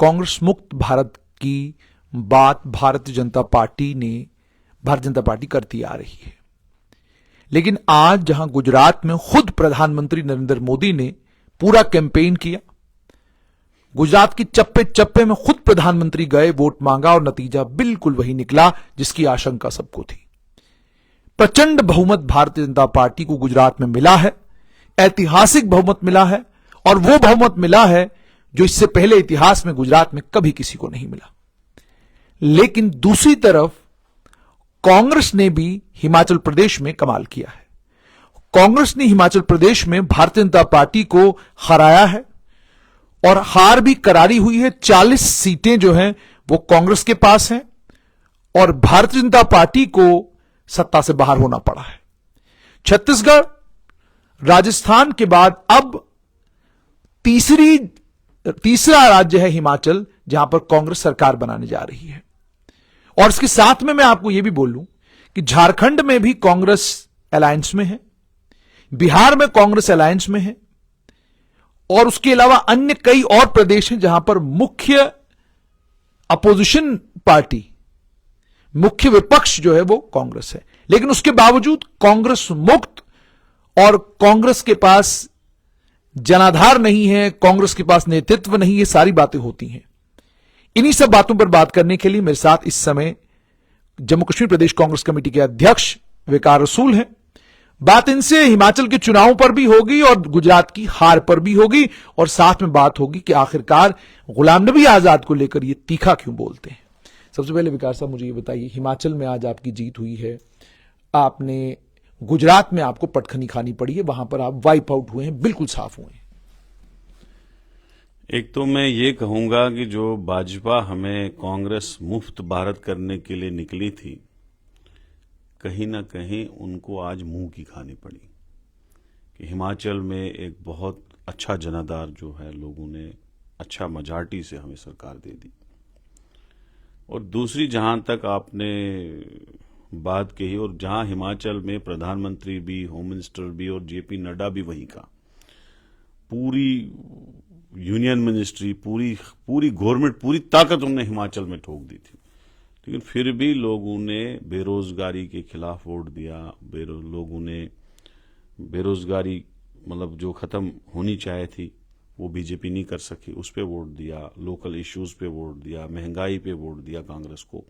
कांग्रेस मुक्त भारत की बात भारतीय जनता पार्टी करती आ रही है। लेकिन आज जहां गुजरात में खुद प्रधानमंत्री नरेंद्र मोदी ने पूरा कैंपेन किया, गुजरात की चप्पे चप्पे में खुद प्रधानमंत्री गए, वोट मांगा और नतीजा बिल्कुल वही निकला जिसकी आशंका सबको थी। प्रचंड बहुमत भारतीय जनता पार्टी को गुजरात में मिला है, ऐतिहासिक बहुमत मिला है, और वो बहुमत मिला है जो इससे पहले इतिहास में गुजरात में कभी किसी को नहीं मिला। लेकिन दूसरी तरफ कांग्रेस ने भी हिमाचल प्रदेश में कमाल किया है। कांग्रेस ने हिमाचल प्रदेश में भारतीय जनता पार्टी को हराया है और हार भी करारी हुई है। 40 सीटें जो हैं वो कांग्रेस के पास हैं और भारतीय जनता पार्टी को सत्ता से बाहर होना पड़ा है। छत्तीसगढ़, राजस्थान के बाद अब तीसरा राज्य है हिमाचल, जहां पर कांग्रेस सरकार बनाने जा रही है। और इसके साथ में मैं आपको यह भी बोल लूं कि झारखंड में भी कांग्रेस अलायंस में है, बिहार में कांग्रेस अलायंस में है, और उसके अलावा अन्य कई और प्रदेश हैं जहां पर मुख्य अपोजिशन पार्टी, मुख्य विपक्ष जो है वो कांग्रेस है। लेकिन उसके बावजूद कांग्रेस मुक्त और कांग्रेस के पास जनाधार नहीं है, कांग्रेस के पास नेतृत्व नहीं है, सारी बातें होती हैं। इन्हीं सब बातों पर बात करने के लिए मेरे साथ इस समय जम्मू कश्मीर प्रदेश कांग्रेस कमेटी के अध्यक्ष वकार रसूल हैं। बात इनसे हिमाचल के चुनावों पर भी होगी और गुजरात की हार पर भी होगी, और साथ में बात होगी कि आखिरकार गुलाम नबी आजाद को लेकर ये तीखा क्यों बोलते हैं। सबसे पहले वकार साहब मुझे ये बताइए, हिमाचल में आज आपकी जीत हुई है, आपने गुजरात में आपको पटखनी खानी पड़ी है, वहां पर आप वाइप आउट हुए हैं, बिल्कुल साफ हुए हैं। एक तो मैं ये कहूंगा कि जो भाजपा हमें कांग्रेस मुफ्त भारत करने के लिए निकली थी, कहीं ना कहीं उनको आज मुंह की खानी पड़ी कि हिमाचल में एक बहुत अच्छा जनाधार जो है, लोगों ने अच्छा मेजॉरिटी से हमें सरकार दे दी। और दूसरी, जहां तक आपने बात कही, और जहां हिमाचल में प्रधानमंत्री भी, होम मिनिस्टर भी और जेपी नड्डा भी वहीं का, पूरी यूनियन मिनिस्ट्री, पूरी गवर्नमेंट, पूरी ताकत उन्होंने हिमाचल में ठोक दी थी। लेकिन फिर भी लोगों ने बेरोजगारी के खिलाफ वोट दिया। लोगों ने बेरोजगारी मतलब जो खत्म होनी चाहिए थी वो बीजेपी नहीं कर सकी, उस पर वोट दिया। लोकल इश्यूज पे वोट दिया, महंगाई पे वोट दिया कांग्रेस को,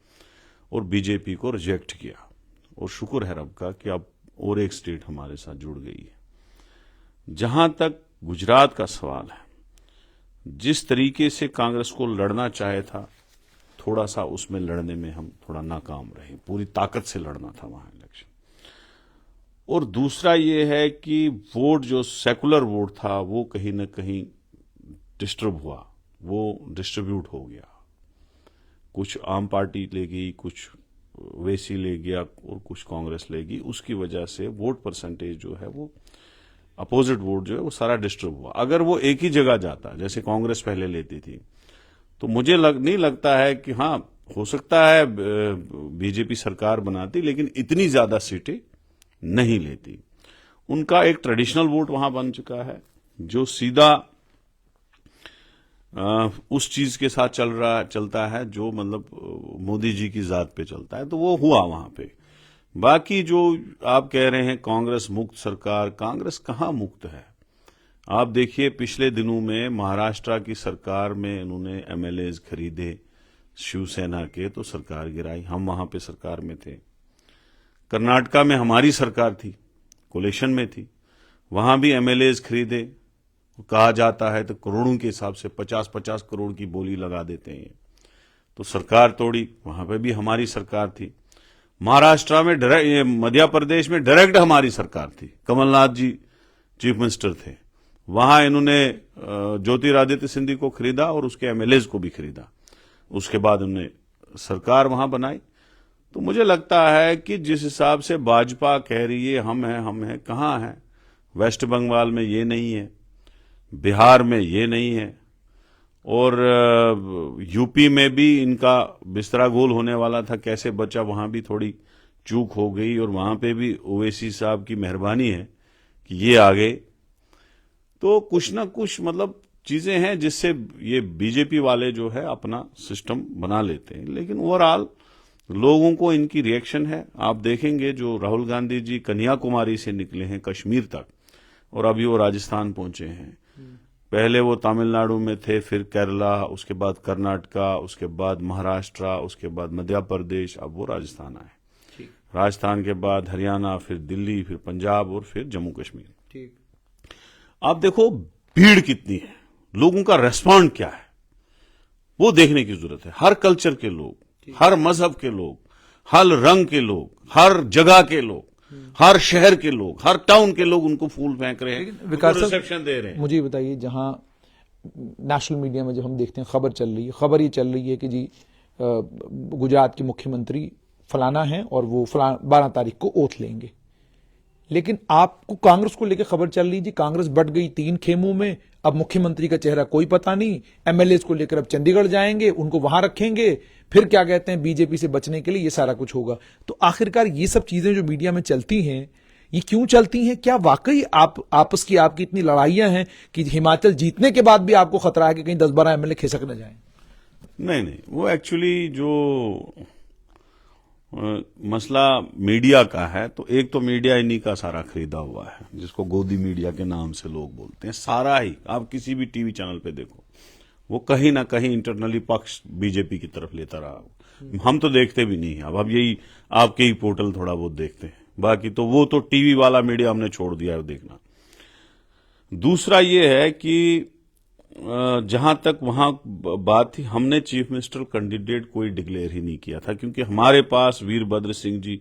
और बीजेपी को रिजेक्ट किया। और शुक्र है रब का कि अब और एक स्टेट हमारे साथ जुड़ गई है। जहां तक गुजरात का सवाल है, जिस तरीके से कांग्रेस को लड़ना चाहे था, थोड़ा सा उसमें लड़ने में हम थोड़ा नाकाम रहे। पूरी ताकत से लड़ना था वहां इलेक्शन। और दूसरा ये है कि वोट, जो सेकुलर वोट था, वो कहीं ना कहीं डिस्टर्ब हुआ, वो डिस्ट्रीब्यूट हो गया। कुछ आम पार्टी ले गई, कुछ वेसी ले गया और कुछ कांग्रेस ले गई। उसकी वजह से वोट परसेंटेज जो है वो, अपोजिट वोट जो है वो सारा डिस्टर्ब हुआ। अगर वो एक ही जगह जाता जैसे कांग्रेस पहले लेती थी, तो मुझे नहीं लगता है कि, हाँ हो सकता है बीजेपी सरकार बनाती, लेकिन इतनी ज्यादा सीटें नहीं लेती। उनका एक ट्रेडिशनल वोट वहां बन चुका है जो सीधा उस चीज के साथ चलता है जो मतलब मोदी जी की जात पे चलता है, तो वो हुआ वहां पे। बाकी जो आप कह रहे हैं कांग्रेस मुक्त सरकार, कांग्रेस कहां मुक्त है? आप देखिए, पिछले दिनों में महाराष्ट्र की सरकार में इन्होंने एमएलएज खरीदे शिवसेना के, तो सरकार गिराई। हम वहां पे सरकार में थे। कर्नाटका में हमारी सरकार थी, कोलेशन में थी, वहां भी एमएलएज खरीदे। कहा जाता है तो करोड़ों के हिसाब से 50-50 करोड़ की बोली लगा देते हैं, तो सरकार तोड़ी। वहां पे भी हमारी सरकार थी। महाराष्ट्र में डायरेक्ट, मध्य प्रदेश में डायरेक्ट हमारी सरकार थी, कमलनाथ जी चीफ मिनिस्टर थे। वहां इन्होंने ज्योतिरादित्य सिंधिया को खरीदा और उसके एमएलएज को भी खरीदा। उसके बाद उन्होंने सरकार वहां बनाई। तो मुझे लगता है कि जिस हिसाब से भाजपा कह रही है हम हैं, कहां है? वेस्ट बंगाल में ये नहीं है, बिहार में ये नहीं है, और यूपी में भी इनका बिस्तरा गोल होने वाला था, कैसे बचा, वहां भी थोड़ी चूक हो गई। और वहां पे भी ओवैसी साहब की मेहरबानी है कि ये आ गए। तो कुछ ना कुछ मतलब चीजें हैं जिससे ये बीजेपी वाले जो है अपना सिस्टम बना लेते हैं, लेकिन ओवरऑल लोगों को इनकी रिएक्शन है। आप देखेंगे जो राहुल गांधी जी कन्याकुमारी से निकले हैं कश्मीर तक और अभी वो राजस्थान पहुंचे हैं। पहले वो तमिलनाडु में थे, फिर केरला, उसके बाद कर्नाटका, उसके बाद महाराष्ट्र, उसके बाद मध्य प्रदेश, अब वो राजस्थान आए। राजस्थान के बाद हरियाणा, फिर दिल्ली, फिर पंजाब और फिर जम्मू कश्मीर। ठीक। आप देखो भीड़ कितनी है, लोगों का रेस्पॉन्ड क्या है, वो देखने की जरूरत है। हर कल्चर के लोग, हर मजहब के लोग, हर रंग के लोग, हर जगह के लोग, हर शहर के लोग, हर टाउन के लोग उनको फूल फेंक रहे हैं, विकास उनको रिसेप्शन दे रहे हैं। मुझे ये बताइए, जहां नेशनल मीडिया में जब हम देखते हैं खबर चल रही है, खबर ये चल रही है कि जी गुजरात के मुख्यमंत्री फलाना है और वो 12 तारीख को ओथ लेंगे, लेकिन आपको कांग्रेस को लेकर खबर चल रही जी कांग्रेस बट गई 3 खेमों में, अब मुख्यमंत्री का चेहरा कोई पता नहीं, एमएलए को लेकर अब चंडीगढ़ जाएंगे, उनको वहां रखेंगे, फिर क्या कहते हैं बीजेपी से बचने के लिए ये सारा कुछ होगा। तो आखिरकार ये सब चीजें जो मीडिया में चलती हैं, ये क्यों चलती हैं? क्या वाकई आप आपस की आपकी इतनी लड़ाइयां हैं कि हिमाचल जीतने के बाद भी आपको खतरा है कि कहीं 10-12 एमएलए खिसक न जाएं? नहीं, वो एक्चुअली जो मसला मीडिया का है, तो एक तो मीडिया इन्हीं का सारा खरीदा हुआ है, जिसको गोदी मीडिया के नाम से लोग बोलते हैं। सारा ही आप किसी भी टीवी चैनल पे देखो, वो कहीं ना कहीं इंटरनली पक्ष बीजेपी की तरफ लेता रहा। हम तो देखते भी नहीं हैं, अब यही आपके ही पोर्टल थोड़ा बहुत देखते हैं, बाकी तो वो तो टीवी वाला मीडिया हमने छोड़ दिया है देखना। दूसरा ये है कि जहां तक वहां बात थी, हमने चीफ मिनिस्टर कैंडिडेट कोई डिक्लेयर ही नहीं किया था, क्योंकि हमारे पास वीरभद्र सिंह जी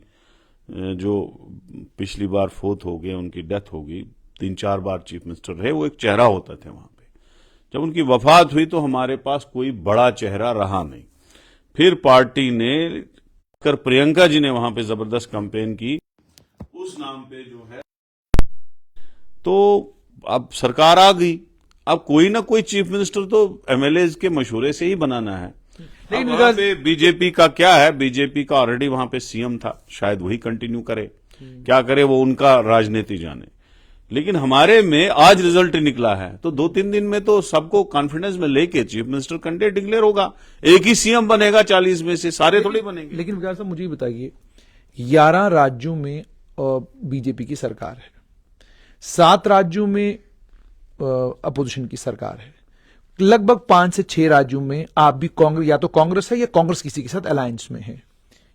जो पिछली बार फोत हो गए, उनकी डेथ हो गई, 3-4 बार चीफ मिनिस्टर रहे, वो एक चेहरा होता थे वहां पे। जब उनकी वफात हुई तो हमारे पास कोई बड़ा चेहरा रहा नहीं। फिर पार्टी ने कर प्रियंका जी ने वहां पे जबरदस्त कैंपेन की उस नाम पे जो है, तो अब सरकार आ गई। अब कोई ना कोई चीफ मिनिस्टर तो एमएलए के मशवरे से ही बनाना है। लेकिन वहां पे बीजेपी का क्या है, बीजेपी का ऑलरेडी वहां पे सीएम था, शायद वही कंटिन्यू करे, क्या करे वो उनका राजनीति जाने। लेकिन हमारे में आज रिजल्ट निकला है, तो 2-3 दिन में तो सबको कॉन्फिडेंस में लेके चीफ मिनिस्टर कैंडिडेट डिक्लेयर होगा, एक ही सीएम बनेगा 40 में से, सारे थोड़ी बनेंगे। लेकिन विकास साहब मुझे बताइए, 11 राज्यों में बीजेपी की सरकार है, 7 राज्यों में अपोजिशन की सरकार है, लगभग 5 से 6 राज्यों में आप भी कांग्रेस, या तो कांग्रेस है या कांग्रेस किसी के साथ अलायंस में है,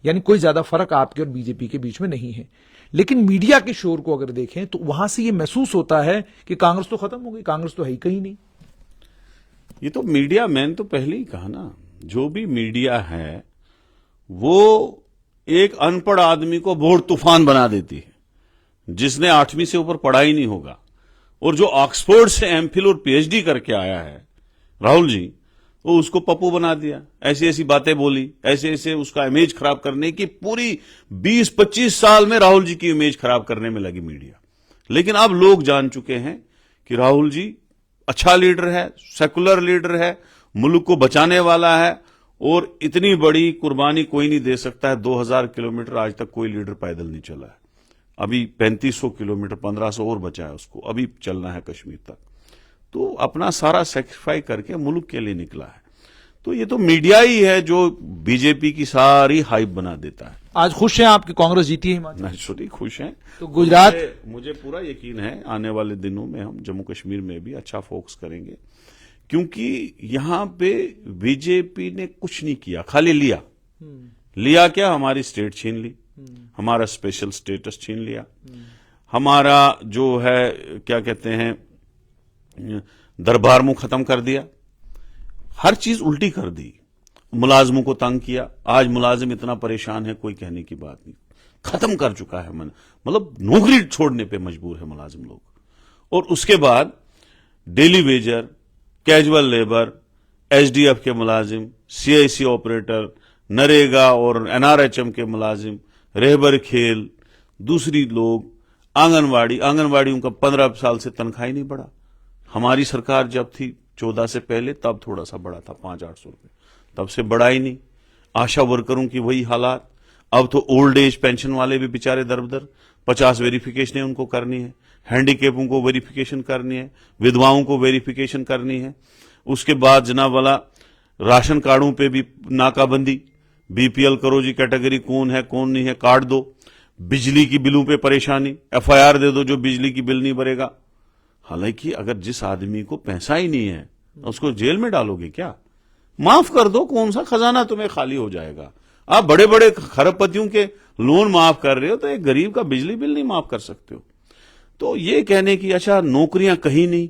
यानी कोई ज्यादा फर्क आपके और बीजेपी के बीच में नहीं है। लेकिन मीडिया के शोर को अगर देखें तो वहां से यह महसूस होता है कि कांग्रेस तो खत्म हो गई, कांग्रेस तो है ही कहीं नहीं। ये तो मीडिया, मैंने तो पहले ही कहा ना, जो भी मीडिया है वो एक अनपढ़ आदमी को वोट तूफान बना देती है, जिसने 8वीं से ऊपर पढ़ा ही नहीं होगा, और जो ऑक्सफोर्ड से एमफिल और पीएचडी करके आया है राहुल जी, वो उसको पप्पू बना दिया, ऐसी ऐसी बातें बोली, ऐसे ऐसे उसका इमेज खराब करने की पूरी 20-25 साल में राहुल जी की इमेज खराब करने में लगी मीडिया। लेकिन अब लोग जान चुके हैं कि राहुल जी अच्छा लीडर है, सेकुलर लीडर है, मुल्क को बचाने वाला है, और इतनी बड़ी कुर्बानी कोई नहीं दे सकता है। 2000 किलोमीटर आज तक कोई लीडर पैदल नहीं चला है, अभी 3500 किलोमीटर, 1500 और बचा है उसको, अभी चलना है कश्मीर तक। तो अपना सारा सेक्रीफाई करके मुल्क के लिए निकला है। तो ये तो मीडिया ही है जो बीजेपी की सारी हाइप बना देता है। आज खुश हैं आपकी कांग्रेस जीती है हिमाचल? नेचुरली खुश हैं। तो गुजरात, मुझे पूरा यकीन है आने वाले दिनों में हम जम्मू कश्मीर में भी अच्छा फोकस करेंगे, क्योंकि यहां पे बीजेपी ने कुछ नहीं किया, खाली लिया क्या, हमारी स्टेट छीन ली, हमारा स्पेशल स्टेटस छीन लिया, हमारा जो है क्या कहते हैं दरबार मुंह खत्म कर दिया, हर चीज उल्टी कर दी, मुलाजमों को तंग किया। आज मुलाजिम इतना परेशान है, कोई कहने की बात नहीं, खत्म कर चुका है मन, मतलब नौकरी छोड़ने पे मजबूर है मुलाजिम लोग। और उसके बाद daily Vaser, casual labour, SDF के मुलाजिम, सीआईसी ऑपरेटर, नरेगा और एनआरएचएम के मुलाजिम, रहबर खेल, दूसरी लोग, आंगनवाड़ियों का 15 साल से तनख्वाह ही नहीं बढ़ा। हमारी सरकार जब थी 14 से पहले, तब थोड़ा सा बढ़ा था 500-800 रुपए, तब से बढ़ा ही नहीं। आशा वर्करों की वही हालात, अब तो ओल्ड एज पेंशन वाले भी बेचारे दर-बदर, 50 वेरिफिकेशन उनको करनी है, हैंडीकेपों को वेरिफिकेशन करनी है, विधवाओं को वेरिफिकेशन करनी है। उसके बाद जनाब वाला राशन कार्डों पे भी नाकाबंदी, बीपीएल करो जी, कैटेगरी कौन है कौन नहीं है कार्ड दो। बिजली की बिलों पे परेशानी, एफआईआर दे दो जो बिजली की बिल नहीं भरेगा। हालांकि अगर जिस आदमी को पैसा ही नहीं है उसको जेल में डालोगे क्या? माफ कर दो, कौन सा खजाना तुम्हें खाली हो जाएगा? आप बड़े बड़े खरबपतियों के लोन माफ कर रहे हो तो एक गरीब का बिजली बिल नहीं माफ कर सकते हो। तो ये कहने की अच्छा नौकरियां कहीं नहीं,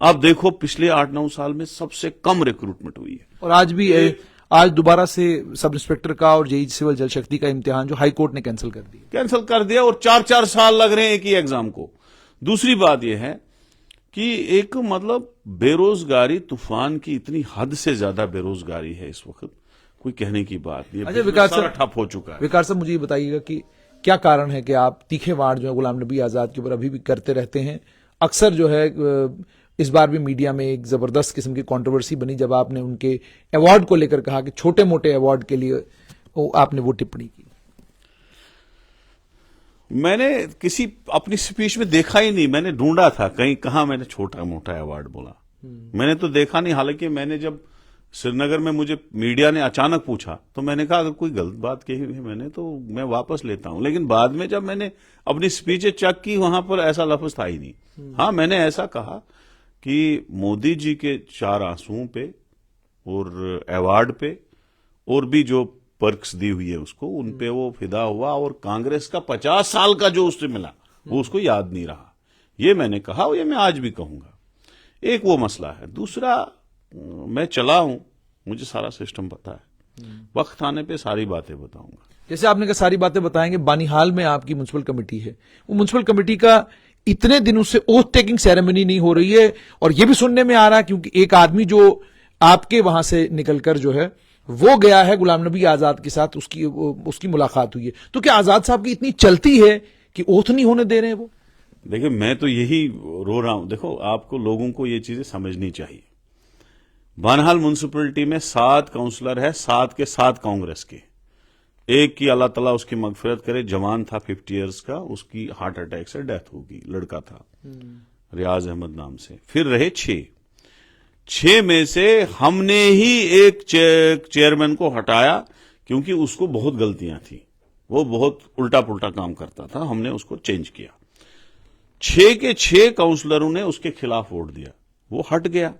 आप देखो पिछले 8-9 साल में सबसे कम रिक्रूटमेंट हुई है। और आज दोबारा से सब इंस्पेक्टर का और जेई सिविल जल शक्ति का इम्तिहान जो हाई कोर्ट ने कैंसिल कर दिया और 4-4 साल लग रहे हैं एक ही एग्जाम को। दूसरी बात यह है कि एक मतलब बेरोजगारी तूफान की इतनी हद से ज्यादा बेरोजगारी है इस वक्त, कोई कहने की बात नहीं। अच्छा विकास सर, ठप हो चुका है। विकास साहब मुझे ये बताइएगा कि क्या कारण है कि आप तीखे वार जो है गुलाम नबी आजाद के ऊपर अभी भी करते रहते हैं? अक्सर जो है इस बार भी मीडिया में एक जबरदस्त किस्म की कंट्रोवर्सी बनी जब आपने उनके अवार्ड को लेकर कहा कि छोटे मोटे अवार्ड के लिए आपने वो टिप्पणी की। मैंने किसी अपनी स्पीच में देखा ही नहीं, मैंने ढूंढा था कहीं, कहां मैंने छोटा मोटा अवार्ड बोला, मैंने तो देखा नहीं। हालांकि मैंने जब श्रीनगर में मुझे मीडिया ने अचानक पूछा तो मैंने कहा अगर कोई गलत बात कही है मैंने तो मैं वापस लेता हूं। लेकिन बाद में जब मैंने अपनी स्पीचें चेक की वहां पर ऐसा लफ्ज था ही नहीं। हाँ, मैंने ऐसा कहा कि मोदी जी के 4 आंसुओं पे और अवार्ड पे और भी जो पर्क्स दी हुई है उसको, उन पे वो फिदा हुआ और कांग्रेस का 50 साल का जो उससे मिला वो उसको याद नहीं रहा। ये मैंने कहा और ये मैं आज भी कहूंगा। एक वो मसला है। दूसरा, मैं चला हूं, मुझे सारा सिस्टम पता है, वक्त आने पे सारी बातें बताऊंगा। जैसे आपने कहा सारी बातें बताएंगे, बानीहाल में आपकी म्युनिसिपल कमेटी है, वो म्युनिसिपल कमेटी का इतने दिनों से ओथ टेकिंग सेरेमनी नहीं हो रही है और ये भी सुनने में आ रहा है क्योंकि एक आदमी जो आपके वहां से निकलकर जो है वो गया है गुलाम नबी आजाद के साथ, उसकी मुलाकात हुई है। तो क्या आजाद साहब की इतनी चलती है कि ओथ नहीं होने दे रहे हैं वो? देखिए, मैं तो यही रो रहा हूं। देखो, आपको लोगों को ये चीजें समझनी चाहिए। बानीहाल म्युनिसिपैलिटी में 7 काउंसलर है, 7 के 7 कांग्रेस के। एक की अल्लाह ताला उसकी मगफिरत करे, जवान था 50 इयर्स का, उसकी हार्ट अटैक से डेथ होगी, लड़का था रियाज अहमद नाम से। फिर रहे 6 में से हमने ही एक चेयरमैन को हटाया क्योंकि उसको बहुत गलतियां थी, वो बहुत उल्टा पुल्टा काम करता था, हमने उसको चेंज किया। 6 के 6 काउंसलरों ने उसके खिलाफ वोट दिया, वो हट गया।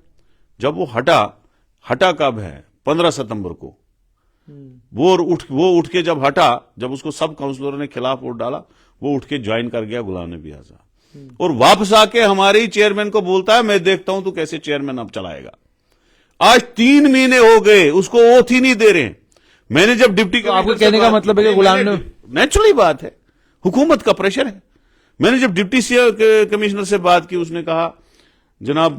जब वो हटा कब है? 15 सितंबर को। वो उठ के जब हटा, जब उसको सब काउंसलरों ने खिलाफ वोट डाला, वो उठ के ज्वाइन कर गया गुलाम नबी आजाद और वापस आके हमारे ही चेयरमैन को बोलता है मैं देखता हूं तू कैसे चेयरमैन अब चलाएगा। आज 3 महीने हो गए, उसको ओथ ही नहीं दे रहे। मैंने जब डिप्टी तो आपको कहने का मतलब है कि गुलाम ने, नेचुरली बात है, हुकूमत का प्रेशर है। मैंने जब डिप्टी कमिश्नर से बात की, उसने कहा जनाब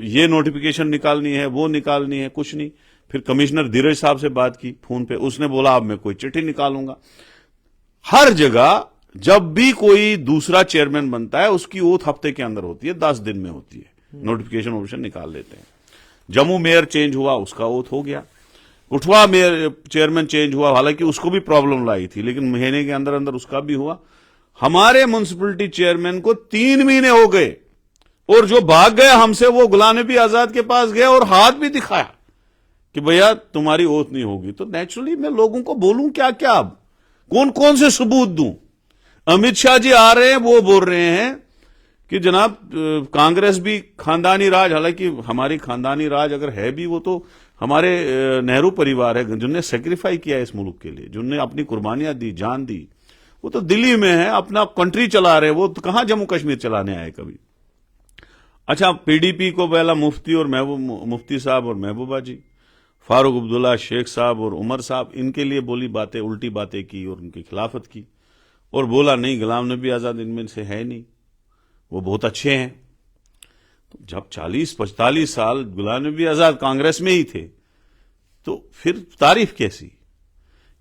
ये नोटिफिकेशन निकालनी है, वो निकालनी है, कुछ नहीं। फिर कमिश्नर धीरज साहब से बात की फोन पे, उसने बोला अब मैं कोई चिट्ठी निकालूंगा। हर जगह जब भी कोई दूसरा चेयरमैन बनता है उसकी ओथ हफ्ते के अंदर होती है, 10 दिन में होती है, नोटिफिकेशन निकाल लेते हैं। जम्मू मेयर चेंज हुआ, उसका ओथ हो गया। उठवा मेयर चेयरमैन चेंज हुआ, हालांकि उसको भी प्रॉब्लम लाई थी, लेकिन महीने के अंदर अंदर उसका भी हुआ। हमारे म्युनिसिपैलिटी चेयरमैन को 3 महीने हो गए और जो भाग गया हमसे वो गुलाम नबी आजाद के पास गया और हाथ भी दिखाया कि भैया तुम्हारी ओथ नहीं होगी। तो नेचुरली मैं लोगों को बोलूं क्या क्या, अब कौन कौन से सबूत दूं? अमित शाह जी आ रहे हैं, वो बोल रहे हैं कि जनाब कांग्रेस भी खानदानी राज, हालांकि हमारी खानदानी राज अगर है भी, वो तो हमारे नेहरू परिवार है जिनने सेक्रीफाई किया इस मुल्क के लिए, जिनने अपनी कुर्बानियां दी, जान दी। वो तो दिल्ली में है, अपना कंट्री चला रहे, वो तो कहां जम्मू कश्मीर चलाने आए कभी। अच्छा, पीडीपी को पहला मुफ्ती और मुफ्ती साहब और महबूबा जी, फारूक अब्दुल्ला, शेख साहब और उमर साहब, इनके लिए बोली बातें, उल्टी बातें की और उनकी खिलाफत की और बोला नहीं गुलाम नबी आजाद इनमें से है नहीं, वो बहुत अच्छे हैं। तो जब 40-45 साल गुलाम नबी आजाद कांग्रेस में ही थे तो फिर तारीफ कैसी?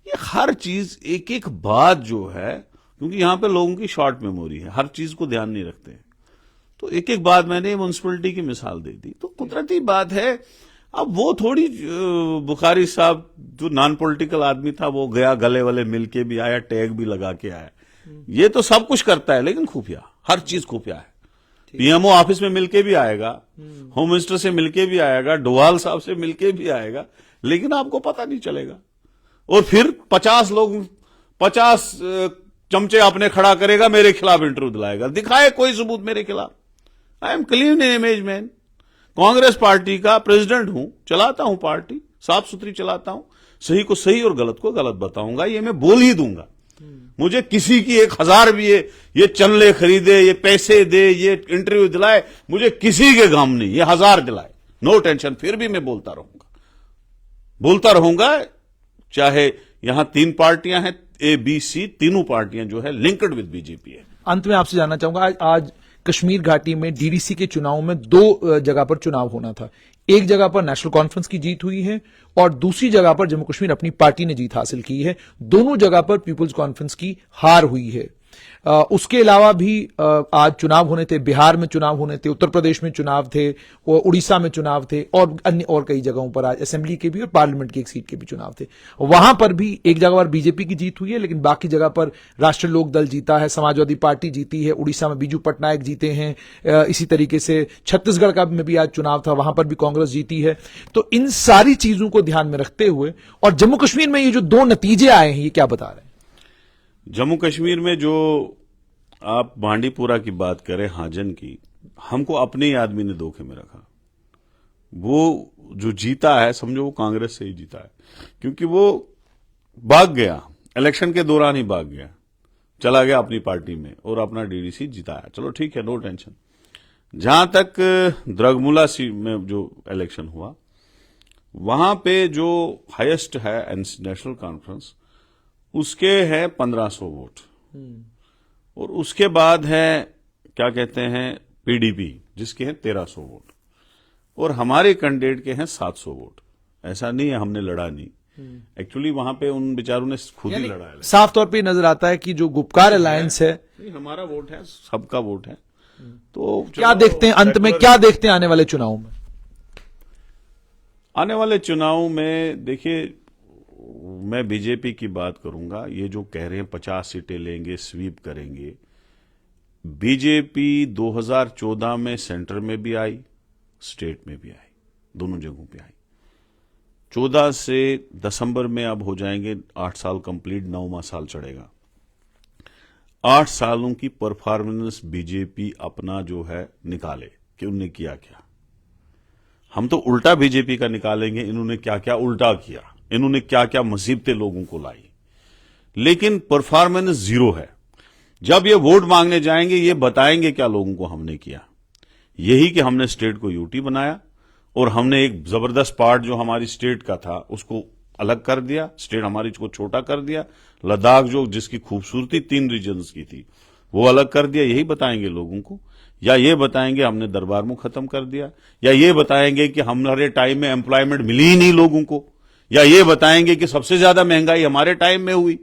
ये हर चीज एक एक बात जो है, क्योंकि यहां पे लोगों की शॉर्ट मेमोरी है, हर चीज को ध्यान नहीं रखते हैं, तो एक एक बात मैंने म्युनिसिपैलिटी की मिसाल दे दी। तो कुदरती बात है, अब वो थोड़ी बुखारी साहब जो नॉन पॉलिटिकल आदमी था वो गया, गले वाले मिल के भी आया, टैग भी लगा के आया, ये तो सब कुछ करता है लेकिन खुफिया। हर चीज खुफिया है। पीएमओ ऑफिस में मिलके भी आएगा, होम मिनिस्टर से मिलके भी आएगा, डोवाल साहब से मिलके भी आएगा, लेकिन आपको पता नहीं चलेगा। और फिर 50 चमचे आपने खड़ा करेगा, मेरे खिलाफ इंटरव्यू दिलाएगा। दिखाए कोई सबूत मेरे खिलाफ। I am clean in image man, Congress party का प्रेसिडेंट हूं, चलाता हूं पार्टी, साफ सुथरी चलाता हूं, सही को सही और गलत को गलत बताऊंगा, ये मैं बोल ही दूंगा। मुझे किसी की 1000 भी ये चलने खरीदे, ये पैसे दे, ये इंटरव्यू दिलाए, मुझे किसी के गम नहीं, ये 1000 दिलाए, नो टेंशन, फिर भी मैं बोलता रहूंगा। चाहे यहां 3 पार्टियां हैं, ए बी सी, तीनों पार्टियां जो है लिंक्ड विद बीजेपी है। अंत में आपसे जानना चाहूंगा, आज कश्मीर घाटी में डीडीसी के चुनाव में 2 जगह पर चुनाव होना था। एक जगह पर नेशनल कॉन्फ्रेंस की जीत हुई है और दूसरी जगह पर जम्मू कश्मीर अपनी पार्टी ने जीत हासिल की है। दोनों जगह पर पीपुल्स कॉन्फ्रेंस की हार हुई है। उसके अलावा भी आज चुनाव होने थे, बिहार में चुनाव होने थे, उत्तर प्रदेश में चुनाव थे, और उड़ीसा में चुनाव थे, और अन्य और कई जगहों पर आज असेंबली के भी और पार्लियामेंट की एक सीट के भी चुनाव थे। वहां पर भी एक जगह पर बीजेपी की जीत हुई है, लेकिन बाकी जगह पर राष्ट्रीय लोक दल जीता है, समाजवादी पार्टी जीती है, उड़ीसा में बीजू पटनायक जीते हैं, इसी तरीके से छत्तीसगढ़ का में भी आज चुनाव था, वहां पर भी कांग्रेस जीती है। तो इन सारी चीजों को ध्यान में रखते हुए और जम्मू कश्मीर में ये जो 2 नतीजे आए हैं, ये क्या बता रहे हैं? जम्मू कश्मीर में जो आप बांडीपुरा की बात करें, हाजन की, हमको अपने ही आदमी ने धोखे में रखा। वो जो जीता है, समझो वो कांग्रेस से ही जीता है, क्योंकि वो भाग गया, इलेक्शन के दौरान ही भाग गया, चला गया अपनी पार्टी में और अपना डीडीसी जिताया। चलो ठीक है, नो टेंशन। जहां तक द्रगमुला सीट में जो इलेक्शन हुआ, वहां पे जो हाईएस्ट है नेशनल कॉन्फ्रेंस, उसके हैं 1500 वोट, और उसके बाद है क्या कहते हैं पीडीपी, जिसके हैं 1300 वोट, और हमारे कैंडिडेट के हैं 700 वोट। ऐसा नहीं है हमने लड़ा नहीं, एक्चुअली वहां पे उन बेचारों ने खुद ही लड़ा है। साफ तौर पे नजर आता है कि जो गुपकार अलायंस है, नहीं, हमारा वोट है, सबका वोट है। तो क्या देखते हैं अंत में, क्या देखते हैं आने वाले चुनाव में? आने वाले चुनाव में देखिए, मैं बीजेपी की बात करूंगा। ये जो कह रहे हैं 50 सीटें लेंगे, स्वीप करेंगे, बीजेपी 2014 में सेंटर में भी आई, स्टेट में भी आई, दोनों जगहों पे आई। 14 से दिसंबर में अब हो जाएंगे 8 साल कंप्लीट, 9वां साल चढ़ेगा। 8 सालों की परफॉर्मेंस बीजेपी अपना जो है निकाले कि उनने किया क्या। हम तो उल्टा बीजेपी का निकालेंगे, इन्होंने क्या क्या उल्टा किया, इन्होंने क्या क्या मुसीबतें लोगों को लाई, लेकिन परफॉर्मेंस 0 है। जब ये वोट मांगने जाएंगे, ये बताएंगे क्या लोगों को हमने किया। यही कि हमने स्टेट को यूटी बनाया, और हमने एक जबरदस्त पार्ट जो हमारी स्टेट का था उसको अलग कर दिया, स्टेट हमारी को छोटा कर दिया। लद्दाख जो जिसकी खूबसूरती 3 रीजन्स की थी, वो अलग कर दिया। यही बताएंगे लोगों को, या ये बताएंगे हमने दरबार मुंह खत्म कर दिया, या ये बताएंगे कि हमारे टाइम में एम्प्लॉयमेंट मिली ही नहीं लोगों को, या ये बताएंगे कि सबसे ज्यादा महंगाई हमारे टाइम में हुई,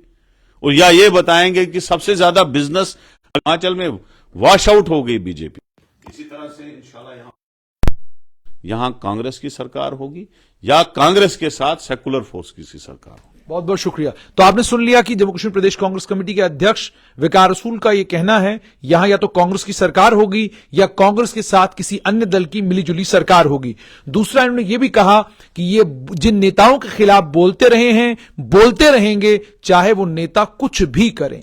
और या ये बताएंगे कि सबसे ज्यादा बिजनेस हिमाचल में वॉश आउट हो गई बीजेपी। इसी तरह से इंशाल्लाह यहां कांग्रेस की सरकार होगी, या कांग्रेस के साथ सेकुलर फोर्स की सरकार होगी। बहुत बहुत शुक्रिया। तो आपने सुन लिया कि जम्मू कश्मीर प्रदेश कांग्रेस कमेटी के अध्यक्ष विकार रसूल का यह कहना है, यहां या तो कांग्रेस की सरकार होगी या कांग्रेस के साथ किसी अन्य दल की मिलीजुली सरकार होगी। दूसरा, इन्होंने यह भी कहा कि ये जिन नेताओं के खिलाफ बोलते रहे हैं, बोलते रहेंगे, चाहे वो नेता कुछ भी करें।